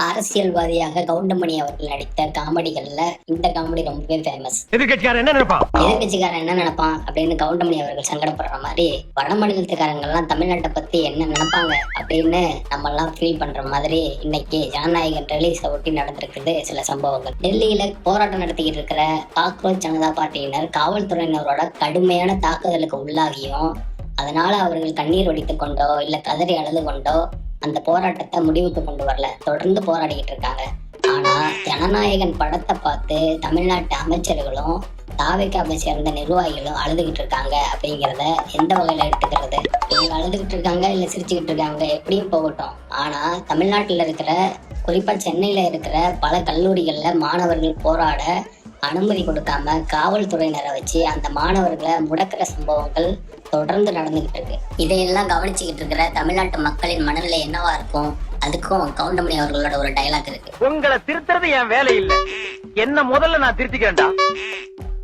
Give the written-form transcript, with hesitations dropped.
அரசியல்வாதியாக கவுண்டமணி அவர்கள் நடித்த காமெடிகள்ல இந்த காமெடி ரொம்பவே ஃபேமஸ். எதிர்கட்சிக்காரன் என்ன நினைப்பான் அப்படின்னு கவுண்டமணி அவர்கள் சங்கடப்படுற மாதிரி வட மாநிலத்துக்காரங்க எல்லாம் தமிழ்நாட்டை பத்தி என்ன நினைப்பாங்க அப்படின்னு நம்ம எல்லாம் ஃபீல் பண்ற மாதிரி இன்னைக்கு ஜனநாயகன் ரிலீஸை ஒட்டி நடந்திருக்குது சில சம்பவங்கள். டெல்லியில போராட்டம் நடத்திக்கிட்டு இருக்கிற காக்ரோச் ஜனதா பார்ட்டியினர் காவல்துறையினரோட கடுமையான தாக்குதலுக்கு உள்ளாகியும் அதனால அவர்கள் கண்ணீர் வடித்துக் கொண்டோ இல்ல கதறி அழுது கொண்டோ அந்த போராட்டத்தை முடிவுக்கு கொண்டு வரல, தொடர்ந்து போராடிக்கிட்டு இருக்காங்க. ஆனா ஜனநாயகன் படத்தை பார்த்து தமிழ்நாட்டு அமைச்சர்களும் தாவேக்காவை சேர்ந்த நிர்வாகிகளும் அழுதுகிட்டு இருக்காங்க அப்படிங்கிறத எந்த வகையில எடுத்துக்கிறது? இவங்க அழுதுகிட்டு இருக்காங்க இல்ல சிரிச்சுக்கிட்டு இருக்காங்க எப்படியும் போகட்டும். ஆனா தமிழ்நாட்டுல இருக்கிற, குறிப்பா சென்னையில இருக்கிற பல கல்லூரிகள்ல மாணவர்கள் போராட அனுமதி கொடுக்காம காவல்துறையினரை வச்சு அந்த மாணவர்களை முடக்கிற சம்பவங்கள் தொடர்ந்து நடந்துகிட்டு இருக்கு. இதையெல்லாம் கவனிச்சுக்கிட்டு இருக்கிற தமிழ்நாட்டு மக்களின் மனநிலை என்னவா இருக்கும்? அதுக்கும் கவுண்டமணி அவர்களோட ஒரு டைலாக் இருக்கு. உங்களை திருத்துறது என் வேலை இல்ல, என்ன முதல்ல நான் திருத்திக்கிறேன்டா.